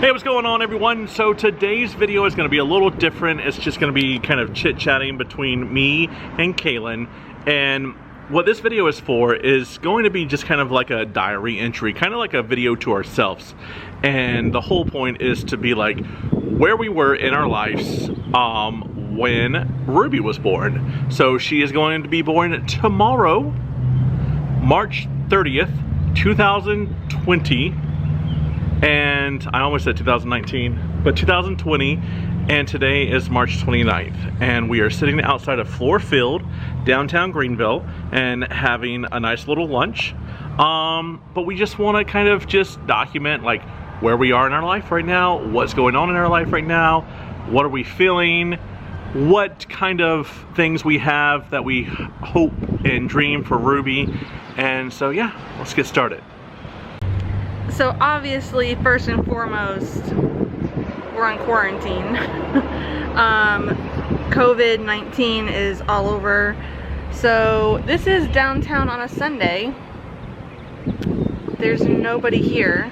Hey, what's going on, everyone? So today's video is going to be a little different. It's just going to be kind of chit-chatting between me and Kalyn. And what this video is for is going to be just kind of like a diary entry, kind of like a video to ourselves. And the whole point is to be like where we were in our lives when Ruby was born. So she is going to be born tomorrow, March 30th, 2020. And I almost said 2019, but 2020, and today is March 29th, and we are sitting outside of Floor Field, downtown Greenville, and having a nice little lunch. But we just want to kind of just document like where we are in our life right now, what's going on in our life right now, what are we feeling, what kind of things we have that we hope and dream for Ruby. And so yeah, let's get started. So obviously, first and foremost, we're on quarantine. COVID-19 is all over. So this is downtown on a Sunday. There's nobody here.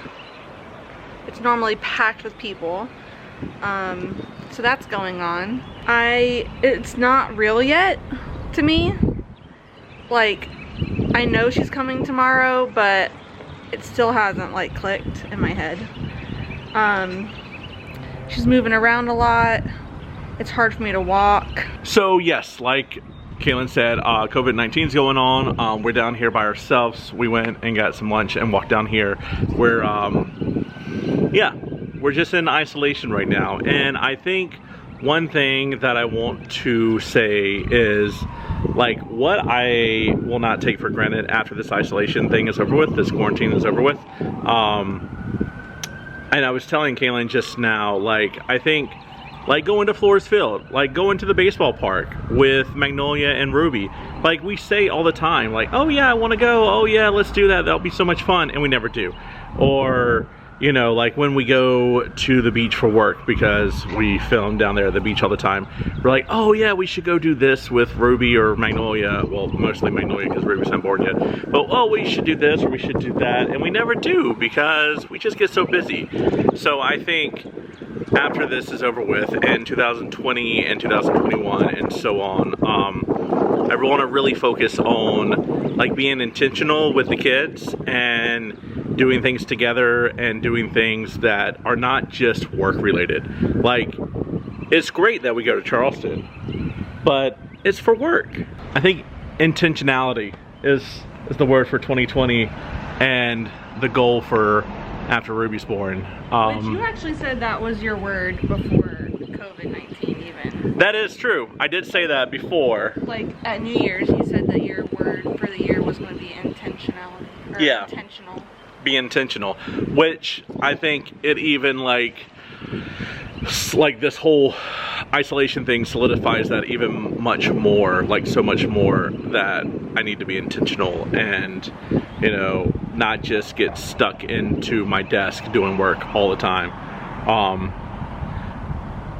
It's normally packed with people. So that's going on. It's not real yet to me. Like, I know she's coming tomorrow, but it still hasn't like clicked in my head. She's moving around a lot. It's hard for me to walk. So yes, like Kalyn said, COVID-19 is going on. We're down here by ourselves. We went and got some lunch and walked down here. Yeah, we're just in isolation right now. And I think one thing that I want to say is, like, what I will not take for granted after this isolation thing is over with, this quarantine is over with. And I was telling Kalyn just now, like, I think, like, going to Floor Field, like, going to the baseball park with Magnolia and Ruby, like, we say all the time, like, oh yeah, I want to go, oh yeah, let's do that, that'll be so much fun, and we never do. Or, you know, like when we go to the beach for work, because we film down there at the beach all the time, we're like, oh yeah, we should go do this with Ruby or Magnolia. Well, mostly Magnolia because Ruby's not born yet. But, oh, we should do this or we should do that. And we never do because we just get so busy. So I think after this is over with, and 2020 and 2021 and so on, I want to really focus on like being intentional with the kids and doing things together and doing things that are not just work related. Like, it's great that we go to Charleston, but it's for work. I think intentionality is the word for 2020 and the goal for after Ruby's born. But you actually said that was your word before COVID-19 even. That is true. I did say that before. Like at New Year's, you said that your word for the year was going to be intentionality. Or yeah. Intentional. Be intentional, which I think it even like this whole isolation thing solidifies that even much more, like so much more, that I need to be intentional and, you know, not just get stuck into my desk doing work all the time.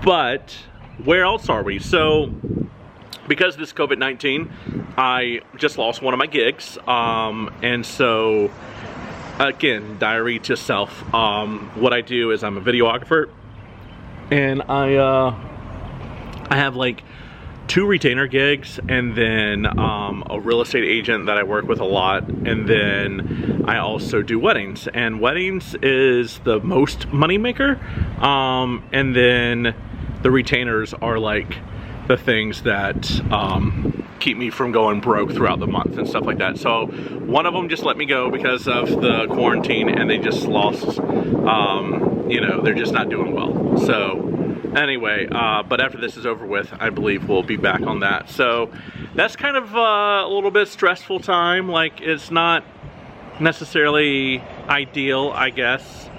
But where else are we? So because of this COVID-19, I just lost one of my gigs, and so again, diary to self. What I do is I'm a videographer, and I have like 2 retainer gigs, and then a real estate agent that I work with a lot, and then I also do weddings. And weddings is the most money maker, and then the retainers are like the things that keep me from going broke throughout the month and stuff like that. So one of them just let me go because of the quarantine, and they just lost, you know, they're just not doing well. So anyway, but after this is over with, I believe we'll be back on that. So that's kind of a little bit stressful time. Like, it's not necessarily ideal, I guess,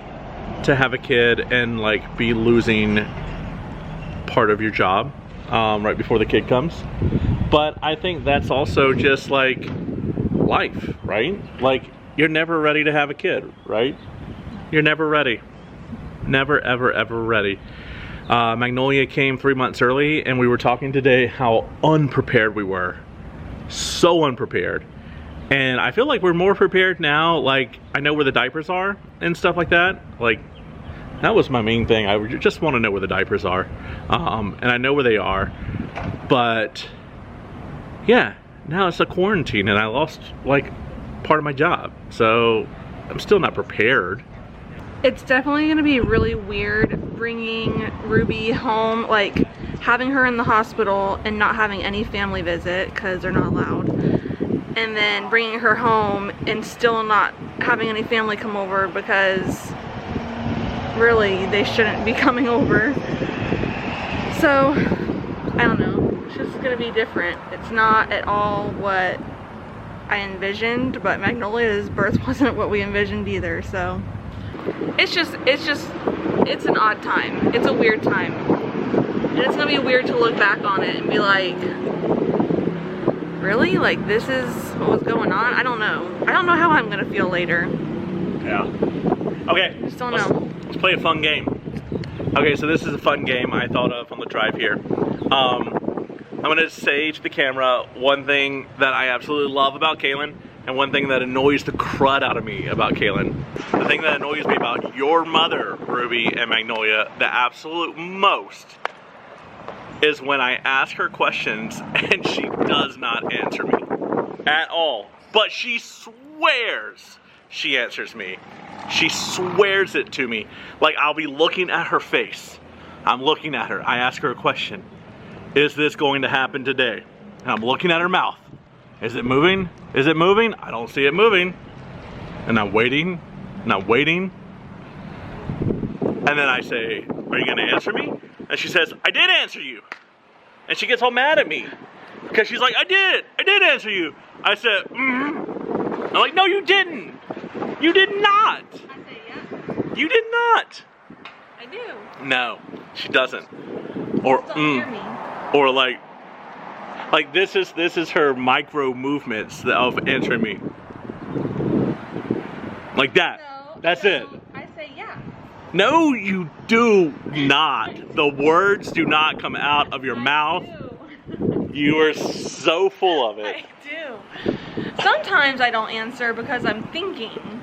to have a kid and like be losing part of your job right before the kid comes. But I think that's also just like life, right? Like, you're never ready to have a kid, right? You're never ready. Never, ever, ever ready. Magnolia came 3 months early, and we were talking today how unprepared we were. So unprepared. And I feel like we're more prepared now. Like, I know where the diapers are and stuff like that. Like, That was my main thing. I just want to know where the diapers are. And I know where they are. But, yeah, now it's a quarantine and I lost, like, part of my job. So, I'm still not prepared. It's definitely going to be really weird bringing Ruby home, like, having her in the hospital and not having any family visit because they're not allowed. And then bringing her home and still not having any family come over because really they shouldn't be coming over. So I don't know, it's just gonna be different. It's not at all what I envisioned, but Magnolia's birth wasn't what we envisioned either. So it's an odd time. It's a weird time, and it's gonna be weird to look back on it and be like, really? Like, this is what was going on? I don't know. I don't know how I'm gonna feel later. Yeah. Okay. Just don't know. Let's play a fun game. Okay, so this is a fun game I thought of on the drive here. I'm gonna say to the camera one thing that I absolutely love about Kalyn and one thing that annoys the crud out of me about Kalyn. The thing that annoys me about your mother, Ruby and Magnolia, the absolute most, is when I ask her questions and she does not answer me at all. But she swears she answers me. She swears it to me. Like, I'll be looking at her face. I'm looking at her. I ask her a question. Is this going to happen today? And I'm looking at her mouth. Is it moving? Is it moving? I don't see it moving. And I'm waiting. And I'm waiting. And then I say, are you going to answer me? And she says, I did answer you. And she gets all mad at me. Because she's like, I did answer you. I said, I'm like, no, you didn't. You did not. I say yeah. You did not. I do. No, she doesn't. Or Just don't hear me. Or like this is her micro movements of answering me. Like that. No, That's no, it. I say yeah. No, you do not. The words do not come out of your mouth. Do. You are so full of it. I do. Sometimes I don't answer because I'm thinking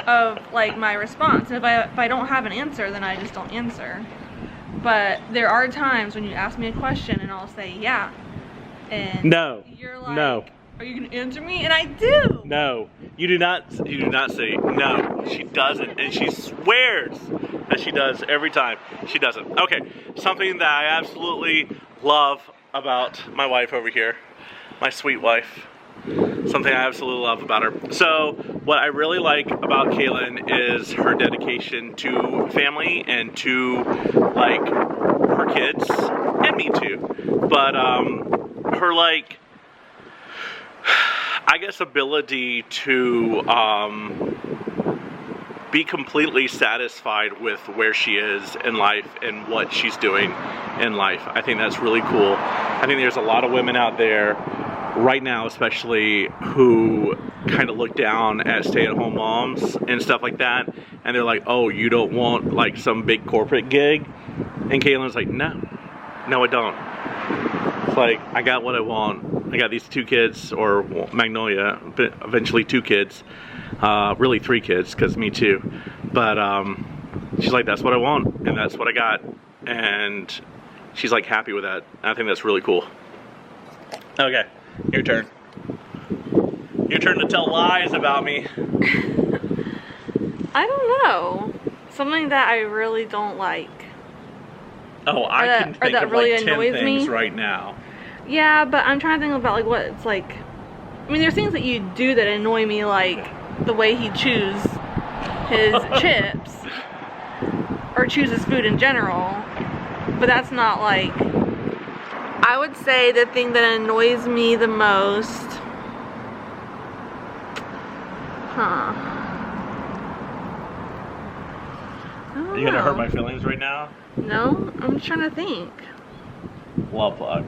of, like, my response. And if I don't have an answer, then I just don't answer. But there are times when you ask me a question and I'll say yeah. And No. you're like, No. are you gonna answer me? And I do. No. You do not say no. She doesn't, and she swears that she does every time. She doesn't. Okay. Something that I absolutely love about my wife over here, my sweet wife. Something I absolutely love about her. So what I really like about Kalyn is her dedication to family and to, like, her kids and me too. But her, like, I guess ability to be completely satisfied with where she is in life and what she's doing in life. I think that's really cool. I think there's a lot of women out there right now, especially, who kind of look down at stay-at-home moms and stuff like that, and they're like, oh, you don't want, like, some big corporate gig? And Kalyn's like, no, I don't. It's like, I got what I want. I got these 2 kids, or Magnolia, eventually 2 kids, really 3 kids, because me too. But she's like, that's what I want, and that's what I got, and she's, like, happy with that. I think that's really cool. Okay, your turn. Your turn to tell lies about me. I don't know. Something that I really don't like. Oh, I can think of really like 10 annoys things me right now. Yeah, but I'm trying to think about, like, what it's like. I mean, there's things that you do that annoy me, like the way he chews his chips or chooses food in general. But that's not, like, I would say the thing that annoys me the most, Are you gonna hurt my feelings right now? No, I'm just trying to think. Love bug.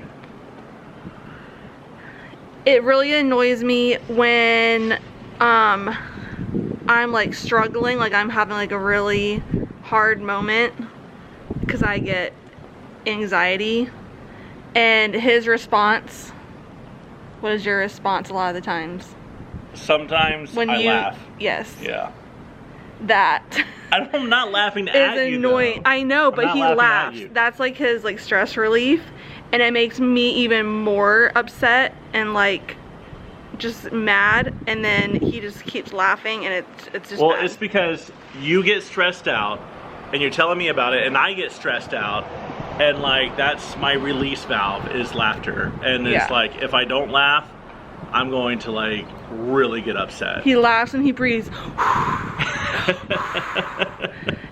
It really annoys me when I'm, like, struggling, like I'm having, like, a really hard moment, because I get anxiety. And his response, what is your response a lot of the times? Sometimes When I laugh. Yes. Yeah. That. I'm not laughing at is you, annoying. though. I know, but not he laughing at laughs. you. That's like his like stress relief, and it makes me even more upset and like just mad. And then he just keeps laughing, and it's just well, bad. it's because you get stressed out, and you're telling me about it, and I get stressed out, and like that's my release valve is laughter, and it's like if I don't laugh, I'm going to like really get upset. He laughs and he breathes.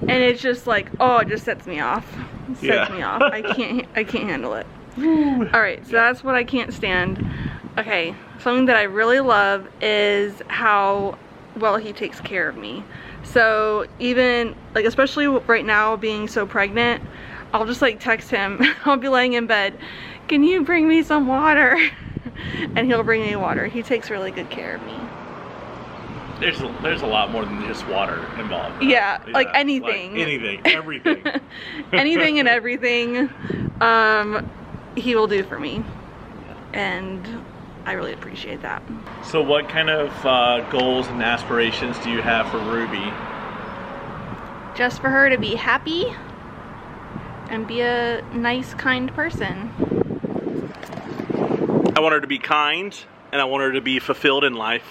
And it's just like, oh, it just sets me off. It sets me off. I can't handle it. All right, so that's what I can't stand. Okay, something that I really love is how well he takes care of me. So even like, especially right now being so pregnant, I'll just like text him. I'll be laying in bed, can you bring me some water? And he'll bring me water. He takes really good care of me. There's a lot more than just water involved. Yeah, like anything. Like anything, everything. Anything and everything he will do for me. And I really appreciate that. So what kind of goals and aspirations do you have for Ruby? Just for her to be happy and be a nice, kind person. I want her to be kind, and I want her to be fulfilled in life.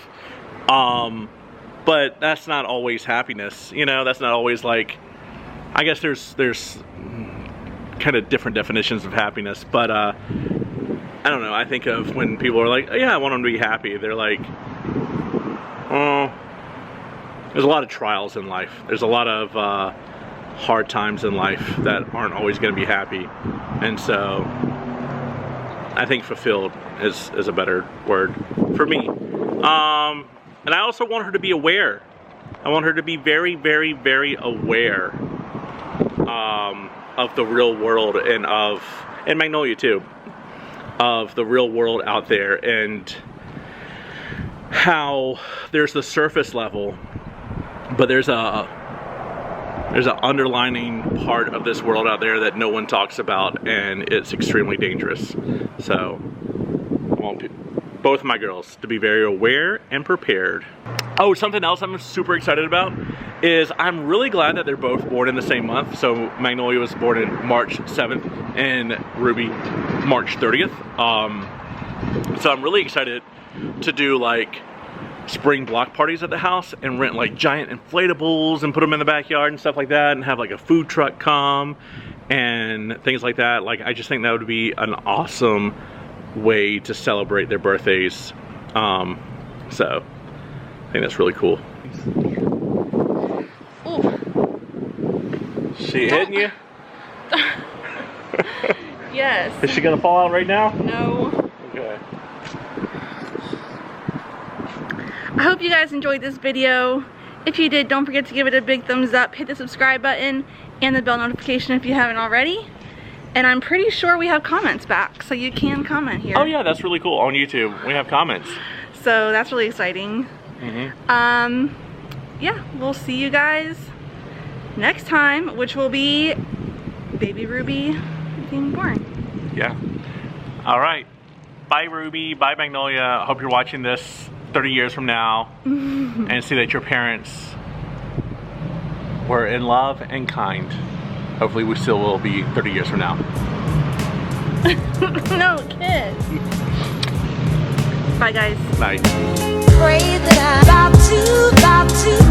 But that's not always happiness, you know. That's not always like. I guess there's kind of different definitions of happiness, but I don't know. I think of when people are like, "Yeah, I want them to be happy." They're like, "Oh, there's a lot of trials in life. There's a lot of hard times in life that aren't always going to be happy," and so I think fulfilled is a better word for me. And I also want her to be aware. I want her to be very, very, very aware of the real world and Magnolia too, of the real world out there and how there's the surface level, but there's an underlining part of this world out there that no one talks about, and it's extremely dangerous. So I want both of my girls to be very aware and prepared. Oh, something else I'm super excited about is I'm really glad that they're both born in the same month. So Magnolia was born in March 7th and Ruby March 30th. So I'm really excited to do like spring block parties at the house and rent like giant inflatables and put them in the backyard and stuff like that, and have like a food truck come and things like that. Like, I just think that would be an awesome way to celebrate their birthdays. So I think that's really cool. Ooh. She hitting you? Yes. Is she gonna fall out right now? No. Okay. I hope you guys enjoyed this video. If you did, don't forget to give it a big thumbs up, hit the subscribe button and the bell notification if you haven't already. And I'm pretty sure we have comments back, so you can comment here. Oh yeah, that's really cool. On YouTube, we have comments. So that's really exciting. Yeah, we'll see you guys next time, which will be baby Ruby being born. Yeah. All right. Bye, Ruby. Bye, Magnolia. Hope you're watching this 30 years from now and see that your parents were in love and kind. Hopefully we still will be 30 years from now. No, kiss. Bye, guys. Bye. Pray that I'm about to